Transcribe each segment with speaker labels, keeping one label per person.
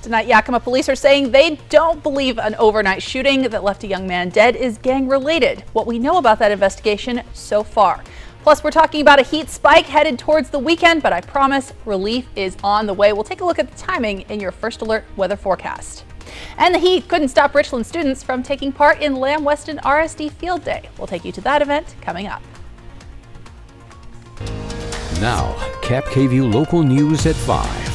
Speaker 1: Tonight, Yakima police are saying they don't believe an overnight shooting that left a young man dead is gang-related. What we know about that investigation so far. Plus, we're talking about a heat spike headed towards the weekend, but I promise relief is on the way. We'll take a look at the timing in your first alert weather forecast. And the heat couldn't stop Richland students from taking part in Lamb Weston RSD Field Day. We'll take you to that event coming up.
Speaker 2: Now, KAPP KVEW local news at 5.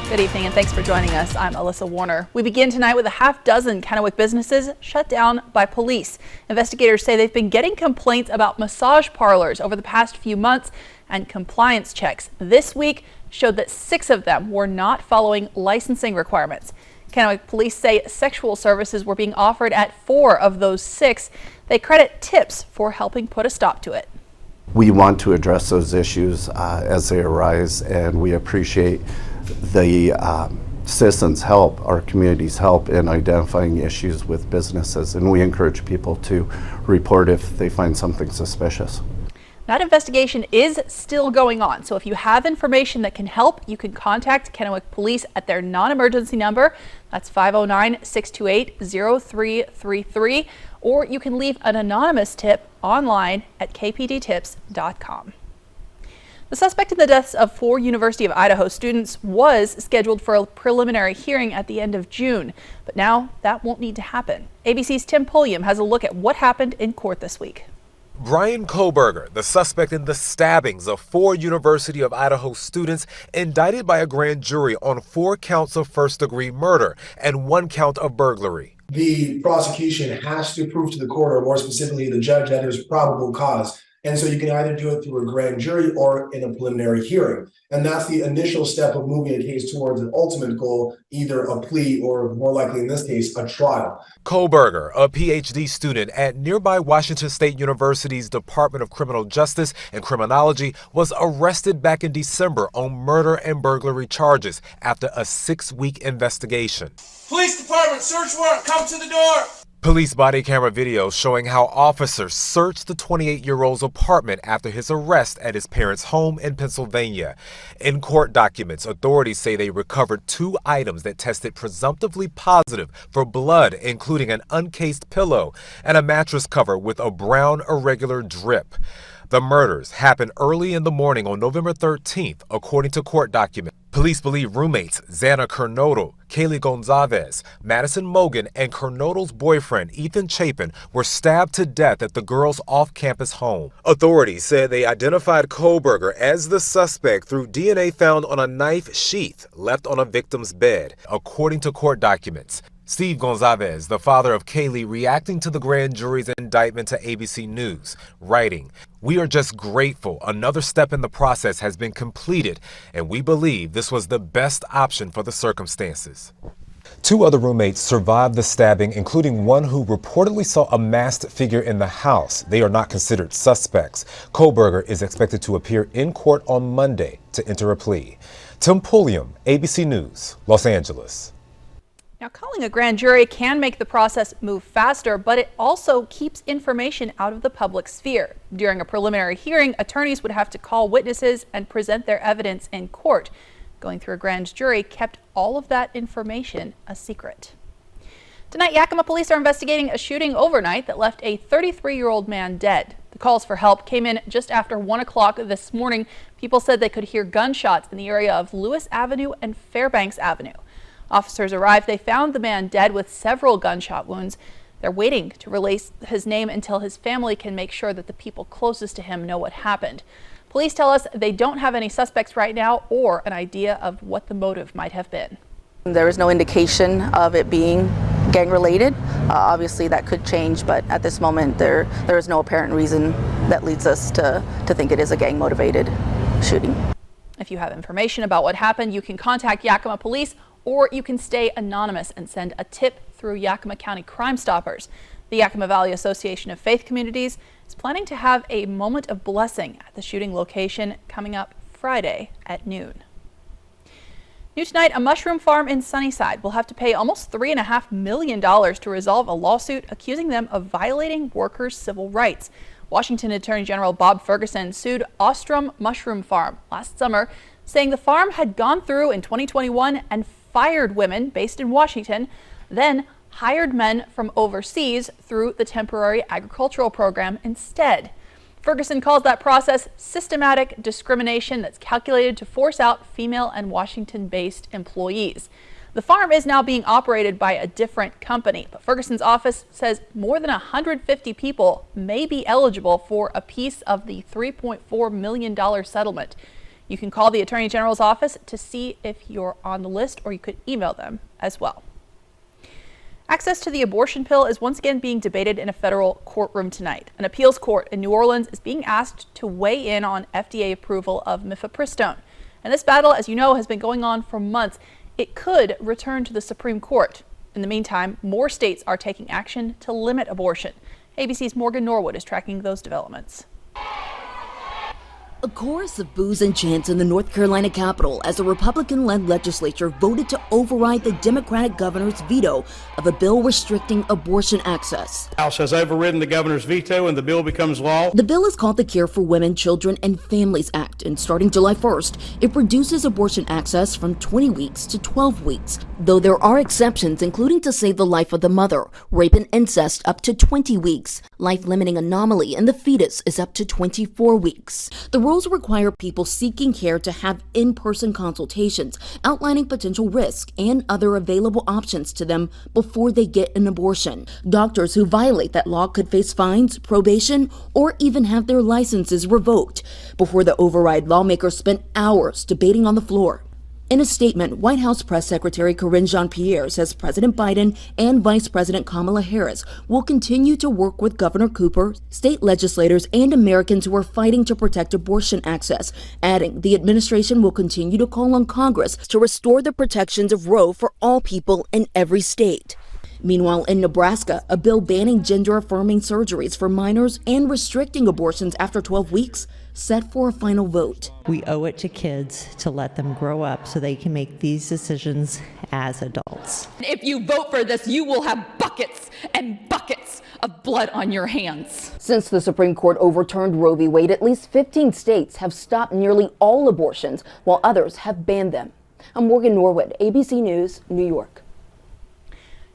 Speaker 1: Good evening and thanks for joining us. I'm Alyssa Warner. We begin tonight with a half dozen Kennewick businesses shut down by police. Investigators say they've been getting complaints about massage parlors over the past few months, and compliance checks this week showed that 6 of them were not following licensing requirements. Kennewick police say sexual services were being offered at 4 of those 6. They credit tips for helping put a stop to it.
Speaker 3: We want to address those issues as they arise, and we appreciate the citizens' help, our community's help in identifying issues with businesses, and we encourage people to report if they find something suspicious.
Speaker 1: That investigation is still going on, so if you have information that can help, you can contact Kennewick Police at their non-emergency number. That's 509-628-0333, or you can leave an anonymous tip online at kpdtips.com. The suspect in the deaths of 4 University of Idaho students was scheduled for a preliminary hearing at the end of June, but now that won't need to happen. ABC's Tim Pulliam has a look at what happened in court this week.
Speaker 4: Brian Koberger, the suspect in the stabbings of 4 University of Idaho students, indicted by a grand jury on 4 counts of first-degree murder and 1 count of burglary.
Speaker 5: The prosecution has to prove to the court, or more specifically the judge, that there's probable cause. And so you can either do it through a grand jury or in a preliminary hearing. And that's the initial step of moving a case towards an ultimate goal, either a plea or, more likely in this case, a trial.
Speaker 4: Koberger, a PhD student at nearby Washington State University's Department of Criminal Justice and Criminology, was arrested back in December on murder and burglary charges after a 6-week investigation.
Speaker 6: Police department, search warrant, come to the door.
Speaker 4: Police body camera video showing how officers searched the 28-year-old's apartment after his arrest at his parents' home in Pennsylvania. In court documents, authorities say they recovered 2 items that tested presumptively positive for blood, including an uncased pillow and a mattress cover with a brown irregular drip. The murders happened early in the morning on November 13th, according to court documents. Police believe roommates Xana Kernodle, Kaylee Gonzalez, Madison Mogan, and Kernodle's boyfriend Ethan Chapin were stabbed to death at the girls' off-campus home. Authorities said they identified Koberger as the suspect through DNA found on a knife sheath left on a victim's bed, according to court documents. Steve Gonzalez, the father of Kaylee, reacting to the grand jury's indictment to ABC News, writing, "We are just grateful another step in the process has been completed, and we believe this was the best option for the circumstances." 2 other roommates survived the stabbing, including one who reportedly saw a masked figure in the house. They are not considered suspects. Koberger is expected to appear in court on Monday to enter a plea. Tim Pulliam, ABC News, Los Angeles.
Speaker 1: Now, calling a grand jury can make the process move faster, but it also keeps information out of the public sphere. During a preliminary hearing, attorneys would have to call witnesses and present their evidence in court. Going through a grand jury kept all of that information a secret. Tonight, Yakima police are investigating a shooting overnight that left a 33-year-old man dead. The calls for help came in just after 1 o'clock this morning. People said they could hear gunshots in the area of Lewis Avenue and Fairbanks Avenue. Officers arrived. They found the man dead with several gunshot wounds. They're waiting to release his name until his family can make sure that the people closest to him know what happened. Police tell us they don't have any suspects right now or an idea of what the motive might have been.
Speaker 7: There is no indication of it being gang-related. Obviously that could change, but at this moment there is no apparent reason that leads us to think it is a gang-motivated shooting. If you have information about what happened, you can contact Yakima Police, or you can stay anonymous and send a tip through Yakima County Crime Stoppers. The Yakima Valley Association of Faith Communities is planning to have a moment of blessing at the shooting location coming up Friday at noon. New tonight, a mushroom farm in Sunnyside will have to pay almost $3.5 million to resolve a lawsuit accusing them of violating workers' civil rights. Washington Attorney General Bob Ferguson sued Ostrom Mushroom Farm last summer,
Speaker 1: saying the farm had gone through in 2021 and fired women based in Washington, then hired men from overseas through the temporary agricultural program instead. Ferguson calls that process systematic discrimination that's calculated to force out female and Washington-based employees. The farm is now being operated by a different company, but Ferguson's office says more than 150 people may be eligible for a piece of the $3.4 million settlement. You can call the Attorney General's office to see if you're on the list, or you could email them as well. Access to the abortion pill is once again being debated in a federal courtroom tonight. An appeals court in New Orleans is being asked to weigh in on FDA approval of mifepristone. And this battle, as you know, has been going on for months. It could return to the Supreme Court. In the meantime, more states are taking action to limit abortion. ABC's Morgan Norwood is tracking those developments.
Speaker 8: A chorus of boos and chants in the North Carolina Capitol as a Republican-led legislature voted to override the Democratic governor's veto of a bill restricting abortion access.
Speaker 9: The House has overridden the governor's veto and the bill becomes law.
Speaker 8: The bill is called the Care for Women, Children, and Families Act, and starting July 1st, it reduces abortion access from 20 weeks to 12 weeks, though there are exceptions, including to save the life of the mother, rape and incest up to 20 weeks, life-limiting anomaly in the fetus is up to 24 weeks. The rules require people seeking care to have in-person consultations outlining potential risk and other available options to them before they get an abortion. Doctors who violate that law could face fines, probation, or even have their licenses revoked. Before the override, lawmakers spent hours debating on the floor. In a statement, White House Press Secretary Karine Jean-Pierre says President Biden and Vice President Kamala Harris will continue to work with Governor Cooper, state legislators, and Americans who are fighting to protect abortion access, adding the administration will continue to call on Congress to restore the protections of Roe for all people in every state. Meanwhile, in Nebraska, a bill banning gender-affirming surgeries for minors and restricting abortions after 12 weeks set for a final vote.
Speaker 10: We owe it to kids to let them grow up so they can make these decisions as adults.
Speaker 11: If you vote for this, you will have buckets and buckets of blood on your hands.
Speaker 7: Since the Supreme Court overturned Roe v. Wade, at least 15 states have stopped nearly all abortions, while others have banned them. I'm Morgan Norwood, ABC News, New York.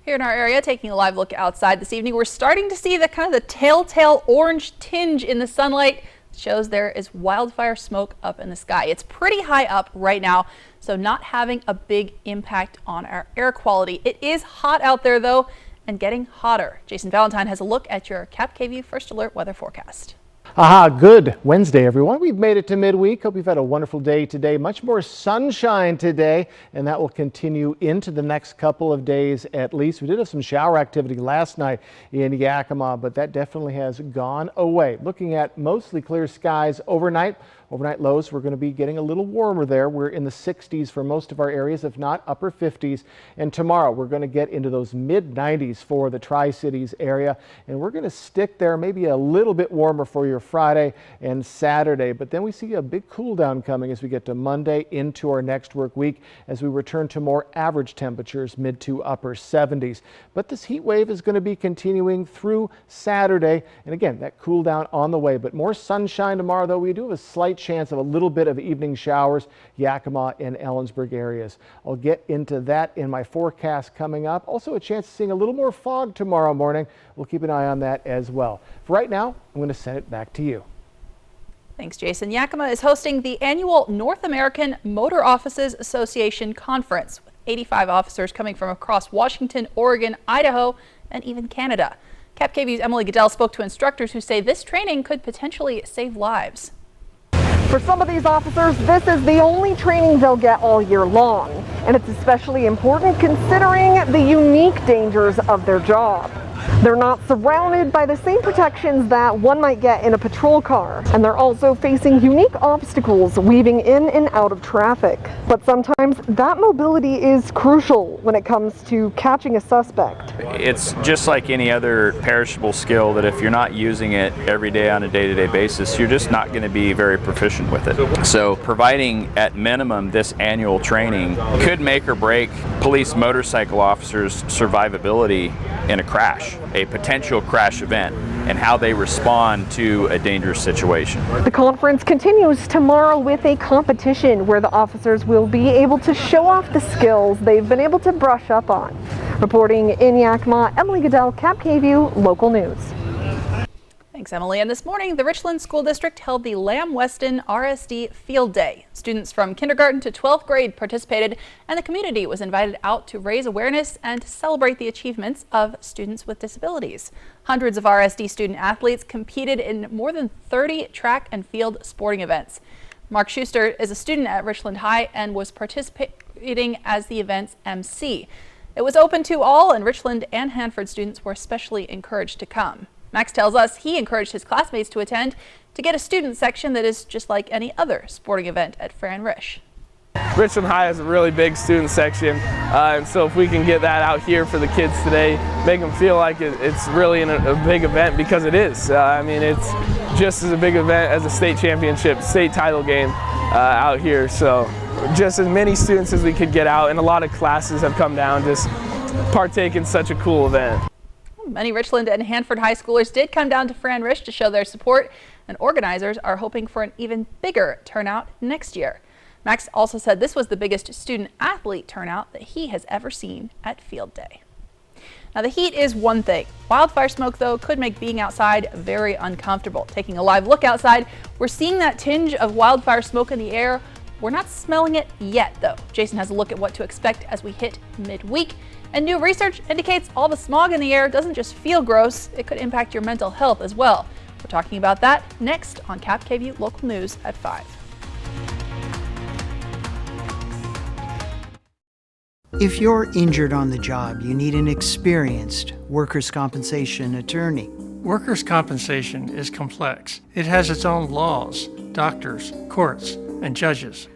Speaker 1: Here in our area, taking a live look outside this evening, we're starting to see the kind of the telltale orange tinge in the sunlight. It shows there is wildfire smoke up in the sky. It's pretty high up right now, so not having a big impact on our air quality. It is hot out there though, and getting hotter. Jason Valentine has a look at your KAPP KVEW First Alert weather forecast.
Speaker 12: Aha, good Wednesday, everyone. We've made it to midweek. Hope you've had a wonderful day today. Much more sunshine today, and that will continue into the next couple of days at least. We did have some shower activity last night in Yakima, but that definitely has gone away. Looking at mostly clear skies overnight. Overnight lows, we're going to be getting a little warmer there. We're in the 60s for most of our areas, if not upper 50s. And tomorrow we're going to get into those mid 90s for the Tri-Cities area. And we're going to stick there, maybe a little bit warmer for your Friday and Saturday. But then we see a big cool down coming as we get to Monday into our next work week as we return to more average temperatures, mid to upper 70s. But this heat wave is going to be continuing through Saturday. And again, that cool down on the way. But more sunshine tomorrow, though. We do have a slight chance of a little bit of evening showers, Yakima and Ellensburg areas. I'll get into that in my forecast coming up. Also a chance of seeing a little more fog tomorrow morning. We'll keep an eye on that as well. For right now, I'm going to send it back to you.
Speaker 1: Thanks, Jason. Yakima is hosting the annual North American Motor Officers Association Conference, with 85 officers coming from across Washington, Oregon, Idaho, and even Canada. KAPP KVEW's Emily Goodell spoke to instructors who say this training could potentially save lives.
Speaker 13: For some of these officers, this is the only training they'll get all year long, and it's especially important considering the unique dangers of their job. They're not surrounded by the same protections that one might get in a patrol car, and they're also facing unique obstacles weaving in and out of traffic. But sometimes that mobility is crucial when it comes to catching a suspect.
Speaker 14: It's just like any other perishable skill that if you're not using it every day on a day-to-day basis, you're just not going to be very proficient with it. So providing at minimum this annual training could make or break police motorcycle officers' survivability in a crash. a potential crash event and how they respond to a dangerous situation.
Speaker 13: The conference continues tomorrow with a competition where the officers will be able to show off the skills they've been able to brush up on. Reporting in Yakima, Emily Goodell, KAPP KVEW Local News.
Speaker 1: Thanks, Emily. And this morning, the Richland School District held the Lamb Weston RSD Field Day. Students from kindergarten to 12th grade participated, and the community was invited out to raise awareness and to celebrate the achievements of students with disabilities. Hundreds of RSD student athletes competed in more than 30 track and field sporting events. Mark Schuster is a student at Richland High and was participating as the event's MC. It was open to all, and Richland and Hanford students were especially encouraged to come. Max tells us he encouraged his classmates to attend to get a student section that is just like any other sporting event at Fran Risch.
Speaker 15: Richland High has a really big student section, and so if we can get that out here for the kids today, make them feel like it's really a big event, because it is. I mean, it's just as a big event as a state championship, state title game out here. So just as many students as we could get out, and a lot of classes have come down just partake in such a cool event.
Speaker 1: Many Richland and Hanford high schoolers did come down to Fran Risch to show their support, and organizers are hoping for an even bigger turnout next year. Max also said this was the biggest student athlete turnout that he has ever seen at Field Day. Now, the heat is one thing. Wildfire smoke, though, could make being outside very uncomfortable. Taking a live look outside, we're seeing that tinge of wildfire smoke in the air. We're not smelling it yet, though. Jason has a look at what to expect as we hit midweek. And new research indicates all the smog in the air doesn't just feel gross, it could impact your mental health as well. We're talking about that next on KAPP KVEW Local News at 5.
Speaker 16: If you're injured on the job, you need an experienced workers' compensation attorney.
Speaker 17: Workers' compensation is complex. It has its own laws, doctors, courts, and judges.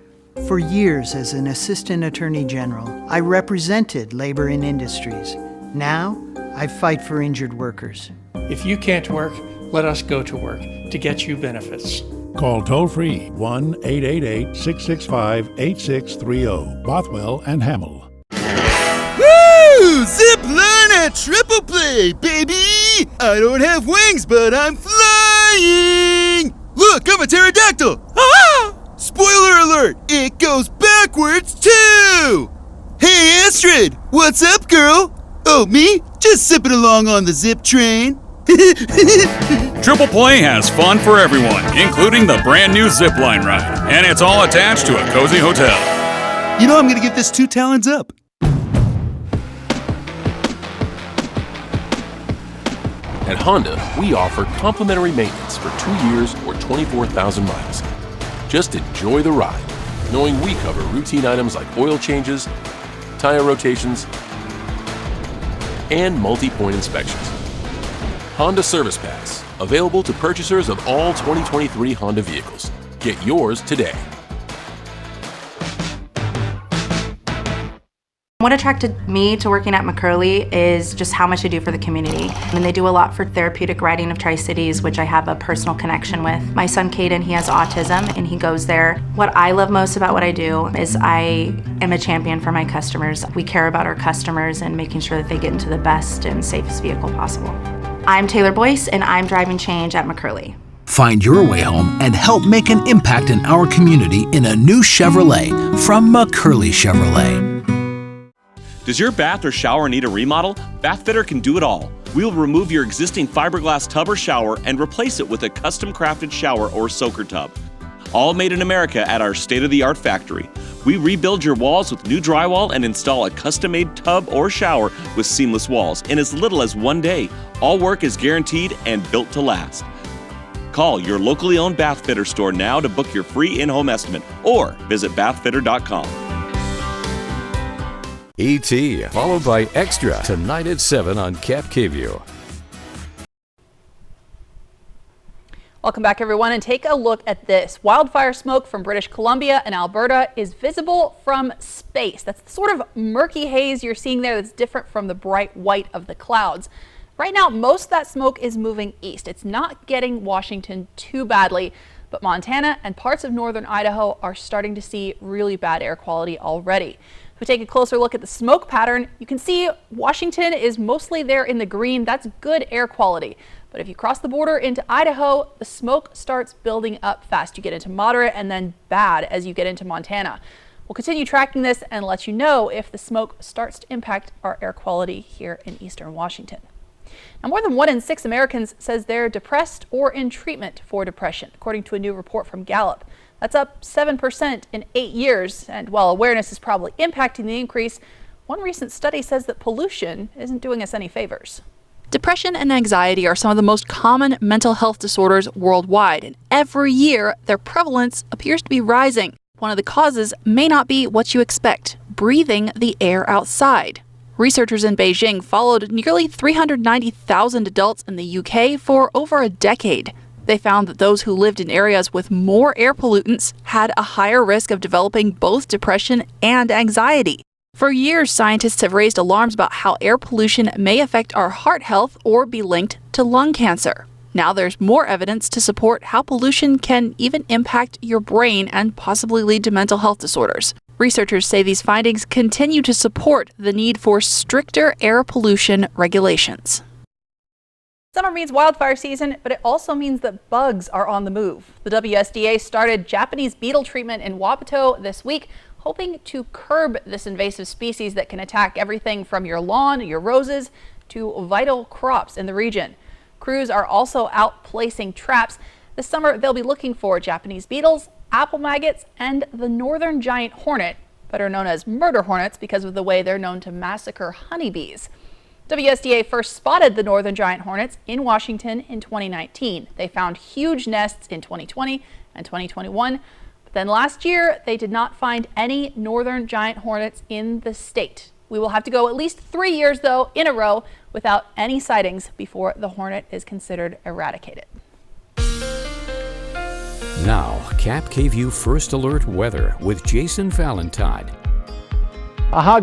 Speaker 16: For years as an assistant attorney general, I represented labor and industries. Now, I fight for injured workers.
Speaker 17: If you can't work, let us go to work to get you benefits.
Speaker 18: Call toll-free 1-888-665-8630, Bothwell and Hamel.
Speaker 19: Woo! Zip line at Triple Play, baby! I don't have wings, but I'm flying! Look, I'm a pterodactyl! Ah! Spoiler alert! It goes backwards, too! Hey, Astrid! What's up, girl? Oh, me? Just zipping along on the zip train.
Speaker 20: Triple Play has fun for everyone, including the brand new zipline ride. And it's all attached to a cozy hotel.
Speaker 19: You know, I'm gonna give this 2 talons up.
Speaker 21: At Honda, we offer complimentary maintenance for 2 years or 24,000 miles. Just enjoy the ride, knowing we cover routine items like oil changes, tire rotations, and multi-point inspections. Honda Service Pass, available to purchasers of all 2023 Honda vehicles. Get yours today.
Speaker 22: What attracted me to working at McCurley is just how much they do for the community. I mean, they do a lot for therapeutic riding of Tri-Cities, which I have a personal connection with. My son Caden, he has autism and he goes there. What I love most about what I do is I am a champion for my customers. We care about our customers and making sure that they get into the best and safest vehicle possible. I'm Taylor Boyce and I'm driving change at McCurley.
Speaker 23: Find your way home and help make an impact in our community in a new Chevrolet from McCurley Chevrolet.
Speaker 24: Does your bath or shower need a remodel? Bathfitter can do it all. We will remove your existing fiberglass tub or shower and replace it with a custom crafted shower or soaker tub. All made in America at our state-of-the-art factory. We rebuild your walls with new drywall and install a custom-made tub or shower with seamless walls in as little as 1 day. All work is guaranteed and built to last. Call your locally owned Bathfitter store now to book your free in-home estimate or visit bathfitter.com.
Speaker 2: E.T. followed by Extra tonight at 7 on KAPP KVEW.
Speaker 1: Welcome back, everyone, and take a look at this. Wildfire smoke from British Columbia and Alberta is visible from space. That's the sort of murky haze you're seeing there that's different from the bright white of the clouds. Right now, most of that smoke is moving east. It's not getting Washington too badly, but Montana and parts of northern Idaho are starting to see really bad air quality already. If we take a closer look at the smoke pattern, you can see Washington is mostly there in the green. That's good air quality. But if you cross the border into Idaho, the smoke starts building up fast. You get into moderate and then bad as you get into Montana. We'll continue tracking this and let you know if the smoke starts to impact our air quality here in eastern Washington. Now, more than 1 in 6 Americans says they're depressed or in treatment for depression, according to a new report from Gallup. That's up 7% in 8 years. And while awareness is probably impacting the increase, one recent study says that pollution isn't doing us any favors. Depression and anxiety are some of the most common mental health disorders worldwide, and every year their prevalence appears to be rising. One of the causes may not be what you expect: breathing the air outside. Researchers in Beijing followed nearly 390,000 adults in the UK for over a decade. They found that those who lived in areas with more air pollutants had a higher risk of developing both depression and anxiety. For years, scientists have raised alarms about how air pollution may affect our heart health or be linked to lung cancer. Now there's more evidence to support how pollution can even impact your brain and possibly lead to mental health disorders. Researchers say these findings continue to support the need for stricter air pollution regulations. Summer means wildfire season, but it also means that bugs are on the move. The WSDA started Japanese beetle treatment in Wapato this week, hoping to curb this invasive species that can attack everything from your lawn, your roses, to vital crops in the region. Crews are also out placing traps. This summer, they'll be looking for Japanese beetles, apple maggots, and the northern giant hornet, better known as murder hornets because of the way they're known to massacre honeybees. WSDA first spotted the northern giant hornets in Washington in 2019. They found huge nests in 2020 and 2021. But then last year, they did not find any northern giant hornets in the state. We will have to go at least 3 years, though, in a row without any sightings before the hornet is considered eradicated.
Speaker 2: Now, KAPP First Alert Weather with Jason Valentine.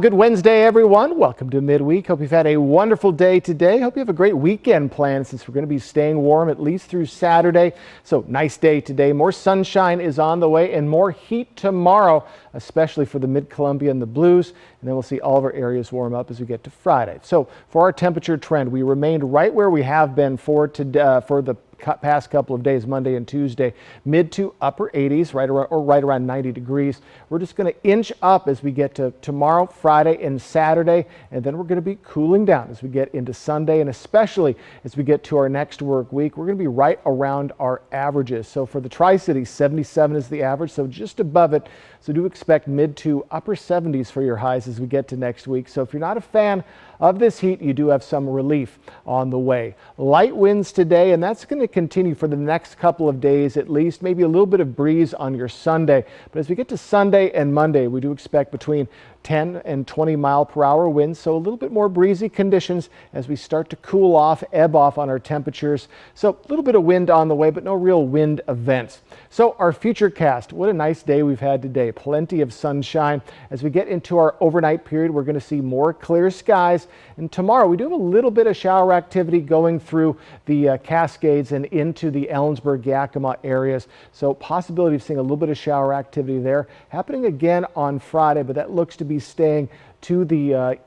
Speaker 12: Good Wednesday, everyone. Welcome to midweek. Hope you've had a wonderful day today. Hope you have a great weekend planned since we're going to be staying warm at least through Saturday. So nice day today. More sunshine is on the way and more heat tomorrow, especially for the Mid-Columbia and the Blues. And then we'll see all of our areas warm up as we get to Friday. So for our temperature trend, we remained right where we have been for the past couple of days, Monday and Tuesday, mid to upper 80s, right around 90 degrees. We're just going to inch up as we get to tomorrow, Friday, and Saturday, and then we're going to be cooling down as we get into Sunday, and especially as we get to our next work week, we're going to be right around our averages. So for the Tri-Cities, 77 is the average, so just above it. So do expect mid to upper 70s for your highs as we get to next week. So if you're not a fan of this heat, you do have some relief on the way. Light winds today, and that's going to continue for the next couple of days at least. Maybe a little bit of breeze on your Sunday. But as we get to Sunday and Monday, we do expect between 10 and 20 mile per hour winds, so a little bit more breezy conditions as we start to cool off, ebb off on our temperatures. So a little bit of wind on the way, but no real wind events. So our future cast, what a nice day we've had today. Plenty of sunshine. As we get into our overnight period, we're going to see more clear skies. And tomorrow we do have a little bit of shower activity going through the Cascades and into the Ellensburg, Yakima areas. So possibility of seeing a little bit of shower activity there. Happening again on Friday, but that looks to be staying to the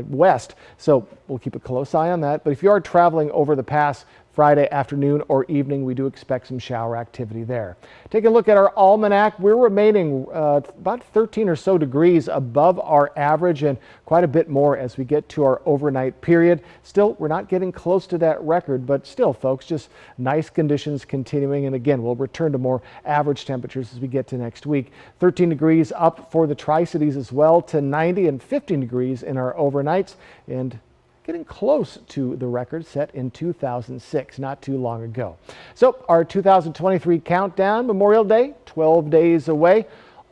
Speaker 12: west. So we'll keep a close eye on that. But if you are traveling over the pass Friday afternoon or evening, we do expect some shower activity there. Take a look at our almanac. We're remaining about 13 or so degrees above our average and quite a bit more as we get to our overnight period. Still, we're not getting close to that record, but still, folks, just nice conditions continuing. And again, we'll return to more average temperatures as we get to next week. 13 degrees up for the Tri-Cities as well to 90 and 15 degrees in our overnights, and getting close to the record set in 2006, not too long ago. So our 2023 countdown, Memorial Day, 12 days away,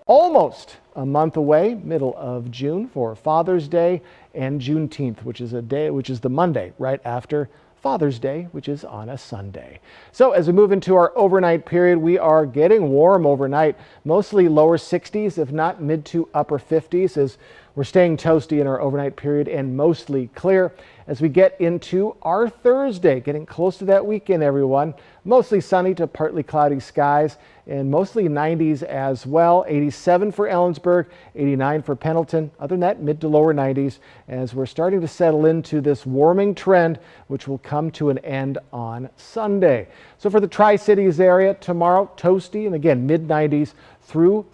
Speaker 12: almost a month away, middle of June for Father's Day and Juneteenth, which is the Monday right after Father's Day, which is on a Sunday. So as we move into our overnight period, we are getting warm overnight, mostly lower 60s, if not mid to upper 50s, as We're staying toasty in our overnight period and mostly clear as we get into our Thursday, getting close to that weekend, everyone. Mostly sunny to partly cloudy skies and mostly 90s as well. 87 for Ellensburg, 89 for Pendleton. Other than that, mid to lower 90s as we're starting to settle into this warming trend, which will come to an end on Sunday. So for the Tri-Cities area tomorrow, toasty and again mid 90s through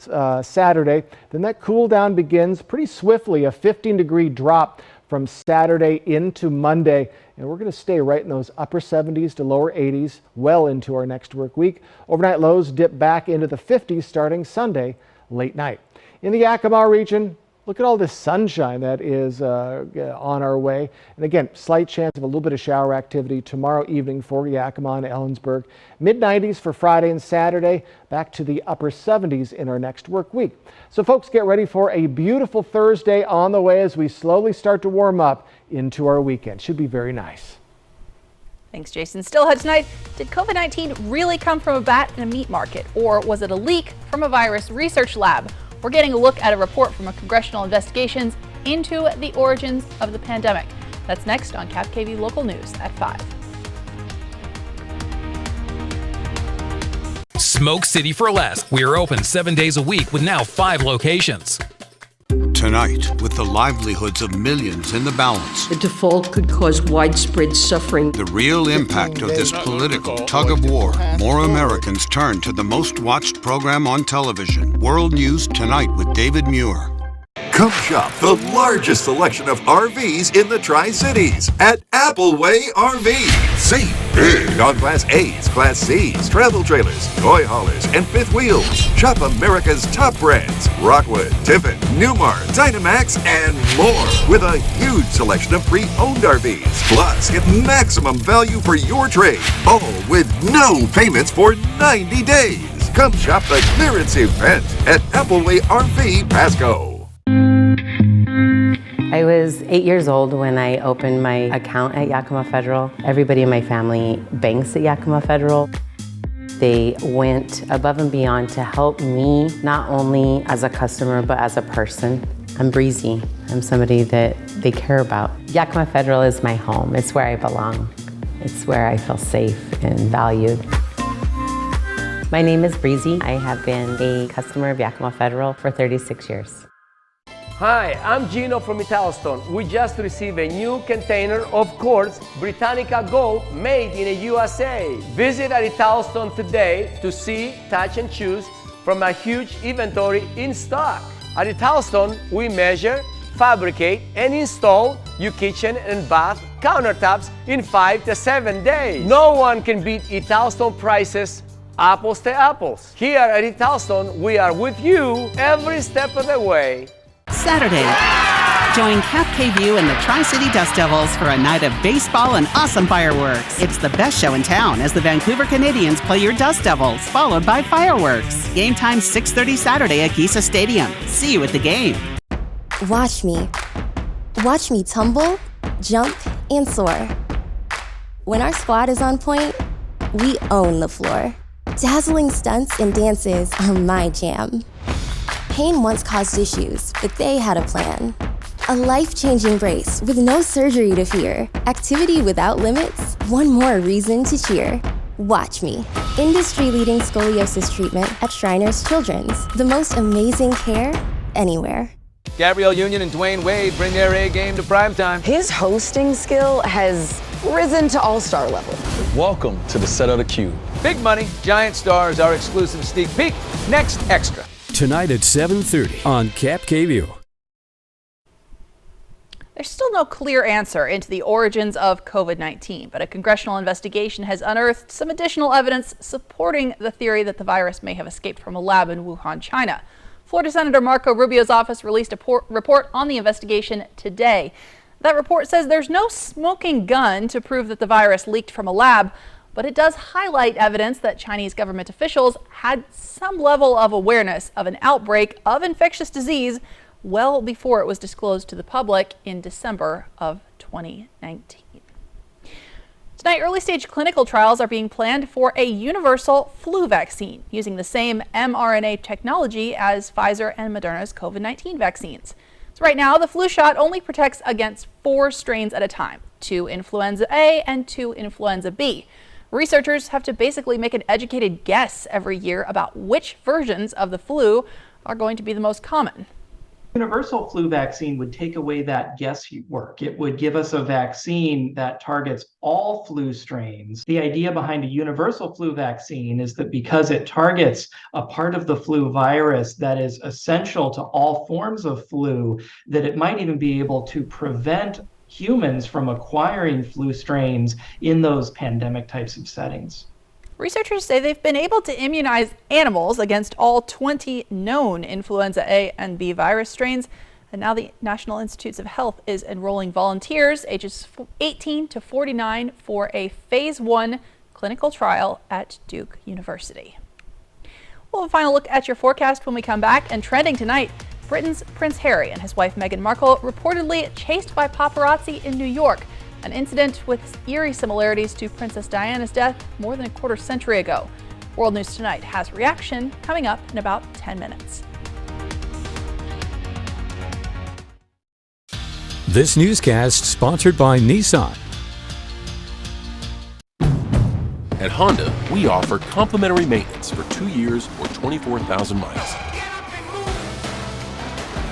Speaker 12: Saturday. Then that cool down begins pretty swiftly, a 15-degree drop from Saturday into Monday. And we're going to stay right in those upper 70s to lower 80s well into our next work week. Overnight lows dip back into the 50s starting Sunday late night. In the Yakima region, look at all this sunshine that is on our way. And again, slight chance of a little bit of shower activity tomorrow evening for Yakima and Ellensburg. Mid-90s for Friday and Saturday, back to the upper 70s in our next work week. So folks, get ready for a beautiful Thursday on the way as we slowly start to warm up into our weekend. Should be very nice.
Speaker 1: Thanks, Jason. Still ahead tonight, did COVID-19 really come from a bat in a meat market, or was it a leak from a virus research lab? We're getting a look at a report from a congressional investigations into the origins of the pandemic. That's next on KAPP Local News at 5.
Speaker 3: Smoke City for Less. We are open 7 days a week with now 5 locations.
Speaker 4: Tonight, with the livelihoods of millions in the balance,
Speaker 5: the default could cause widespread suffering.
Speaker 4: The real impact of this political tug of war, more Americans turn to the most watched program on television. World News Tonight with David Muir.
Speaker 6: Come shop the largest selection of RVs in the Tri-Cities at Appleway RV. Save big on Class A's, Class C's, travel trailers, toy haulers, and fifth wheels. Shop America's top brands, Rockwood, Tiffin, Newmar, Dynamax, and more. With a huge selection of pre-owned RVs. Plus, get maximum value for your trade. All with no payments for 90 days. Come shop the clearance event at Appleway RV Pasco.
Speaker 25: I was 8 years old when I opened my account at Yakima Federal. Everybody in my family banks at Yakima Federal. They went above and beyond to help me, not only as a customer, but as a person. I'm breezy. I'm somebody that they care about. Yakima Federal is my home. It's where I belong. It's where I feel safe and valued. My name is Breezy. I have been a customer of Yakima Federal for 36 years.
Speaker 26: Hi, I'm Gino from Italstone. We just received a new container of quartz Britannica Gold made in the USA. Visit at Italstone today to see, touch, and choose from a huge inventory in stock. At Italstone, we measure, fabricate, and install your kitchen and bath countertops in 5 to 7 days. No one can beat Italstone prices, apples to apples. Here at Italstone, we are with you every step of the way.
Speaker 27: Saturday, join KVEW and the Tri-City Dust Devils for a night of baseball and awesome fireworks. It's the best show in town as the Vancouver Canadians play your Dust Devils, followed by fireworks. Game time 6:30 Saturday at Gisa Stadium. See you at the game.
Speaker 28: Watch me. Watch me tumble, jump, and soar. When our squad is on point, we own the floor. Dazzling stunts and dances are my jam. Pain once caused issues, but they had a plan. A life-changing brace with no surgery to fear. Activity without limits, one more reason to cheer. Watch me. Industry-leading scoliosis treatment at Shriners Children's. The most amazing care anywhere.
Speaker 29: Gabrielle Union and Dwayne Wade bring their A game to primetime.
Speaker 30: His hosting skill has risen to all-star level.
Speaker 29: Welcome to the set of the Cube. Big money, giant stars, our exclusive sneak peek. Next Extra.
Speaker 2: Tonight at 7:30 on KAPP.
Speaker 1: There's still no clear answer into the origins of COVID-19, but a congressional investigation has unearthed some additional evidence supporting the theory that the virus may have escaped from a lab in Wuhan, China. Florida Senator Marco Rubio's office released a report on the investigation today. That report says there's no smoking gun to prove that the virus leaked from a lab, but it does highlight evidence that Chinese government officials had some level of awareness of an outbreak of infectious disease well before it was disclosed to the public in December of 2019. Tonight, early-stage clinical trials are being planned for a universal flu vaccine using the same mRNA technology as Pfizer and Moderna's COVID-19 vaccines. So right now, the flu shot only protects against 4 strains at a time, 2 influenza A and 2 influenza B. Researchers have to basically make an educated guess every year about which versions of the flu are going to be the most common.
Speaker 7: Universal flu vaccine would take away that guesswork. It would give us a vaccine that targets all flu strains. The idea behind a universal flu vaccine is that because it targets a part of the flu virus that is essential to all forms of flu, that it might even be able to prevent humans from acquiring flu strains in those pandemic types of settings.
Speaker 1: Researchers say they've been able to immunize animals against all 20 known influenza A and B virus strains. And now the National Institutes of Health is enrolling volunteers ages 18 to 49 for a phase 1 clinical trial at Duke University. We'll have a final look at your forecast when we come back. And trending tonight, Britain's Prince Harry and his wife Meghan Markle reportedly chased by paparazzi in New York. An incident with eerie similarities to Princess Diana's death more than a quarter century ago. World News Tonight has reaction coming up in about 10 minutes.
Speaker 2: This newscast sponsored by Nissan.
Speaker 21: At Honda, we offer complimentary maintenance for 2 years or 24,000 miles.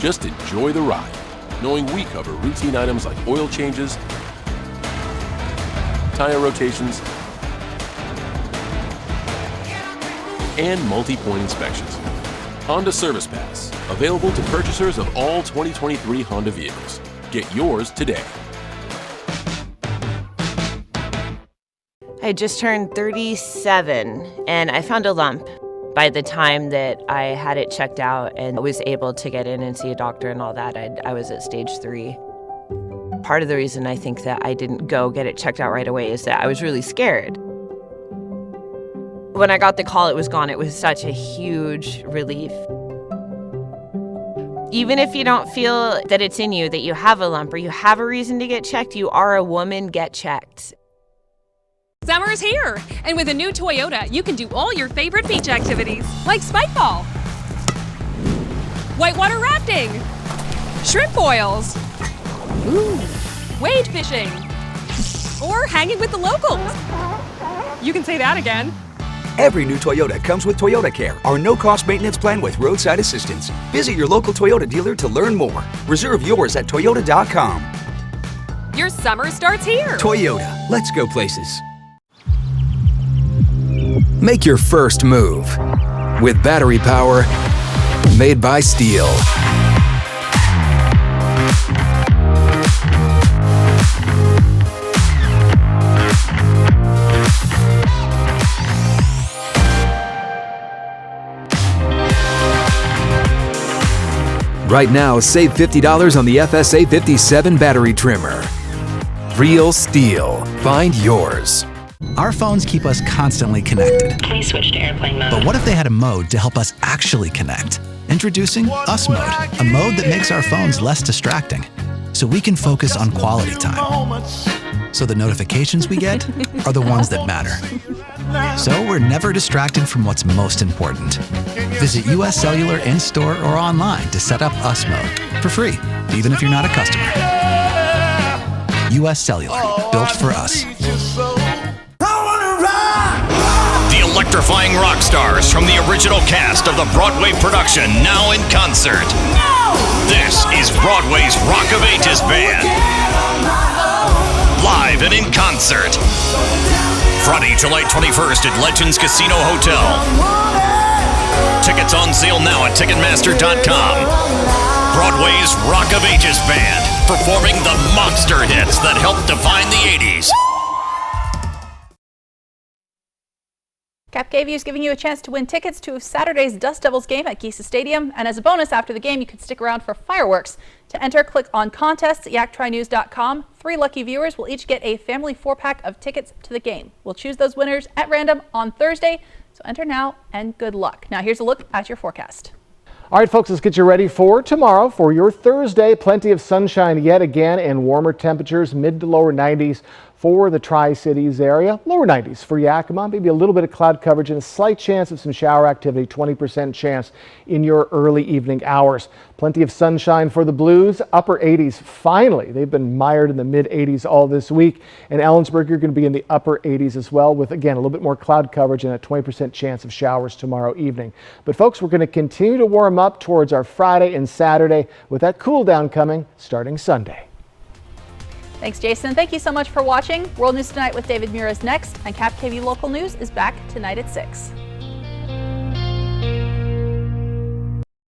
Speaker 21: Just enjoy the ride, knowing we cover routine items like oil changes, tire rotations, and multi-point inspections. Honda Service Pass, available to purchasers of all 2023 Honda vehicles. Get yours today.
Speaker 8: I just turned 37 and I found a lump. By the time that I had it checked out and was able to get in and see a doctor and all that, I was at stage 3. Part of the reason I think that I didn't go get it checked out right away is that I was really scared. When I got the call, it was gone. It was such a huge relief. Even if you don't feel that it's in you, that you have a lump or you have a reason to get checked, you are a woman, get checked.
Speaker 9: Summer's here, and with a new Toyota, you can do all your favorite beach activities, like spikeball, whitewater rafting, shrimp boils, wade fishing, or hanging with the locals. You can say that again.
Speaker 10: Every new Toyota comes with Toyota Care, our no-cost maintenance plan with roadside assistance. Visit your local Toyota dealer to learn more. Reserve yours at toyota.com.
Speaker 9: Your summer starts here.
Speaker 10: Toyota, let's go places.
Speaker 11: Make your first move with battery power made by Steel. Right now, save $50 on the FSA 57 battery trimmer. Real Steel. Find yours.
Speaker 13: Our phones keep us constantly connected.
Speaker 14: Please switch to airplane mode.
Speaker 13: But what if they had a mode to help us actually connect? Introducing Us Mode, a mode that makes our phones less distracting, so we can focus on quality time. So the notifications we get are the ones that matter. So we're never distracted from what's most important. Visit US Cellular in-store or online to set up Us Mode for free, even if you're not a customer. US Cellular, built for us.
Speaker 15: The electrifying rock stars from the original cast of the Broadway production now in concert. This is Broadway's Rock of Ages Band. Live and in concert. Friday, July 21st at Legends Casino Hotel. Tickets on sale now at Ticketmaster.com. Broadway's Rock of Ages Band, performing the monster hits that helped define the 80s.
Speaker 1: KAPP KVEW is giving you a chance to win tickets to Saturday's Dust Devils game at Giesa Stadium. And as a bonus after the game, you can stick around for fireworks. To enter, click on contests at yaktrynews.com. 3 lucky viewers will each get a family 4-pack of tickets to the game. We'll choose those winners at random on Thursday. So enter now and good luck. Now here's a look at your forecast.
Speaker 12: All right, folks, let's get you ready for tomorrow for your Thursday. Plenty of sunshine yet again and warmer temperatures, mid to lower 90s for the Tri-Cities area. Lower 90s for Yakima, maybe a little bit of cloud coverage and a slight chance of some shower activity, 20% chance in your early evening hours. Plenty of sunshine for the Blues, upper 80s finally. They've been mired in the mid 80s all this week. And Ellensburg, you're going to be in the upper 80s as well with, again, a little bit more cloud coverage and a 20% chance of showers tomorrow evening. But folks, we're going to continue to warm up towards our Friday and Saturday with that cool down coming starting Sunday.
Speaker 1: Thanks, Jason. Thank you so much for watching. World News Tonight with David Mura is next, and KAPP KVEW Local News is back tonight at 6.